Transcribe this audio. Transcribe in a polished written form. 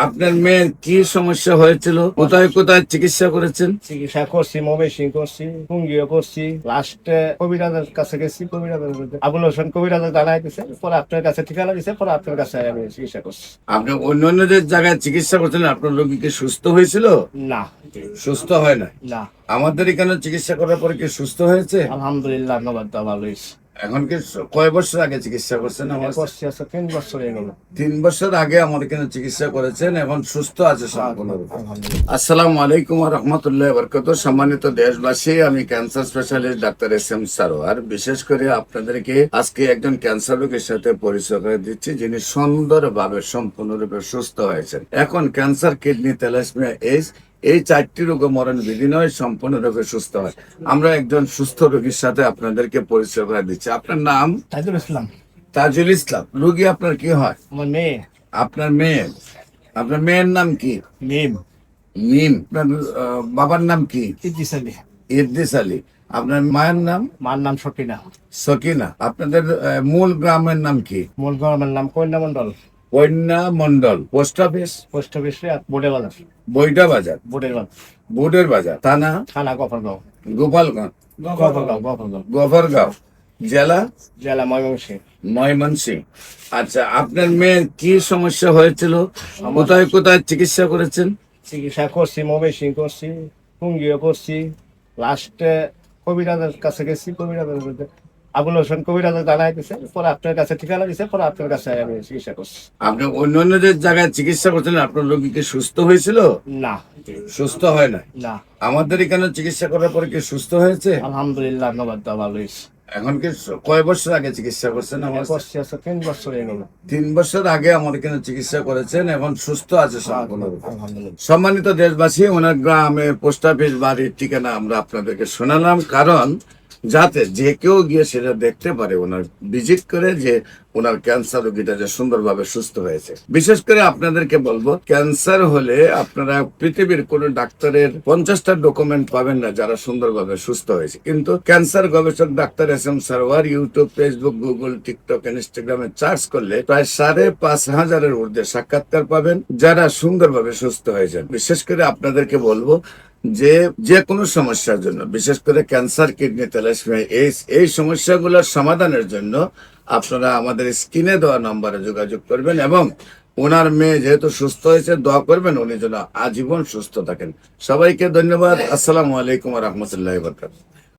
আপনার মেয়ের কি সমস্যা হয়েছিল, কোথায় কোথায় চিকিৎসা করেছেন? চিকিৎসা করছি, ময়মনসিং করছি, টুঙ্গিও করছি, লাস্টে কবিরাজের কাছে গেছি। কবিরাজের আবুল হোসেন কবিরাজের জানাই দিছে, পরে আপনার কাছে ঠিকানা দিছে, পরে আপনার কাছে আমি চিকিৎসা করছি। আপনি অন্য যে জায়গায় চিকিৎসা করছিলেন, আপনার রোগী কি সুস্থ হয়েছিল? না, সুস্থ হয় না। না, আমাদের এখানে চিকিৎসা করার পরে কি সুস্থ হয়েছে? আলহামদুলিল্লাহ, ধন্যবাদ, ভালো হয়েছে। এখন কি কয় বছর আগে চিকিৎসা করছেন? আমার করছি আছে 3 বছর হয়ে গেল। 3 বছর আগে আমার এখানে চিকিৎসা করেছেন, এখন সুস্থ আছে সম্পূর্ণরূপে। আলহামদুলিল্লাহ। আসসালামু আলাইকুম ওয়া রাহমাতুল্লাহি ওয়া বারাকাতুহু। সম্মানিত দেশবাসী, আমি cancer specialist doctor SM. Sarwar. বিশেষ করে আপনাদেরকে আজকে একজন ক্যান্সার রোগীর সাথে পরিচয় করে দিচ্ছি, যিনি সুন্দরভাবে সম্পূর্ণরূপে সুস্থ হয়েছেন। এখন ক্যান্সার, কিডনি, থ্যালাসেমিয়া, এইডস এই 4টি রোগে মরণ বিধি নয়, সম্পূর্ণরূপে সুস্থ হয়। আমরা একজন সুস্থ রোগীর সাথে আপনাদেরকে পরিচয় করে দিচ্ছি। আপনার নাম? তাজুল ইসলাম। তাজুল ইসলাম। রোগী আপনার কি হয়? আমার মেয়ে। আপনার মেয়ে? আপনার মেয়ের নাম কি? মিম। মিম। আপনার বাবার নাম কি? ইদ্রিস আলী। ইদ্রিস আলী। আপনার মায়ের নাম? মার নাম সকিনা। সকিনা। আপনাদের মূল গ্রামের নাম কি? মূল গ্রামের নাম কন্যা মন্ডল। কন্যা মন্ডল। Post office? পোস্ট অফিসে বোর্ডের বাজার। বইটা বাজার। বোর্ডের বাজার। বোর্ডের বাজার। থানা? থানা গফরগাঁও। গোপালগঞ্জ। গফরগাঁও। গফরগাঁও। জেলা? জেলা ময়মনসিং। ময়মনসিংহ। আচ্ছা, আপনার মেয়ের কি সমস্যা হয়েছিল, কোথায় কোথায় চিকিৎসা করেছেন? চিকিৎসা করছি, ময়মনসিং করছি, টুঙ্গিও করছি, লাস্টে কবিরাজের কাছে গেছি। কবিরাজের আবুল হোসেন কবিরাজের জানাই দিছে, পরে আপনার কাছে ঠিকানা দিছে, পরে আপনার কাছে আমি চিকিৎসা করছি। আপনি অন্য যে জায়গায় চিকিৎসা করছিলেন, আপনার রোগী কি সুস্থ হয়েছিল? না, সুস্থ হয় না। না, আমাদের এখানে চিকিৎসা করার পরে কি সুস্থ হয়েছে? আলহামদুলিল্লাহ, ধন্যবাদ, ভালো হয়েছে। এখন কি কয় বছর আগে চিকিৎসা করছেন? আমার করছি আছে 3 বছর হয়ে গেল। 3 বছর আগে আমার এখানে চিকিৎসা করেছেন, এখন সুস্থ আছে সম্পূর্ণরূপে। আলহামদুলিল্লাহ। সম্মানিত দেশবাসী, ওনার গ্রামে, পোস্ট অফিস, বাড়ির ঠিকানা আমরা আপনাদেরকে শোনালাম, কারণ যাতে যে কেউ গিয়ে সেটা দেখতে পারে, ওনার ভিজিট করে, যে ওনার ক্যান্সার রোগীটা যে সুন্দরভাবে সুস্থ হয়েছে। বিশেষ করে আপনাদেরকে বলবো, ক্যান্সার হলে আপনারা পৃথিবীর কোন ডাক্তারের 50টা ডকুমেন্ট পাবেন না যারা সুন্দরভাবে সুস্থ হয়েছে, কিন্তু ক্যান্সার গবেষক doctor SM. Sarwar YouTube, Facebook, Google, TikTok, ইনস্টাগ্রামে সার্চ করলে প্রায় 5,500-এর ঊর্ধ্বে সাক্ষাৎকার পাবেন যারা সুন্দরভাবে সুস্থ হয়েছেন। বিশেষ করে আপনাদেরকে বলবো যে কোনো সমস্যার জন্য, বিশেষ করে ক্যান্সার, কিডনি, থ্যালাসেমিয়া, এইডস এই সমস্যাগুলোর সমাধানের জন্য আপনারা আমাদের স্ক্রিনে দেওয়া নম্বরে যোগাযোগ করবেন, এবং ওনার মেয়ে যেহেতু সুস্থ হয়েছে, দোয়া করবেন উনি যেন আজীবন সুস্থ থাকেন। সবাইকে ধন্যবাদ। আসসালামু আলাইকুম ওয়া রাহমাতুল্লাহি ওয়া বারাকাতুহু।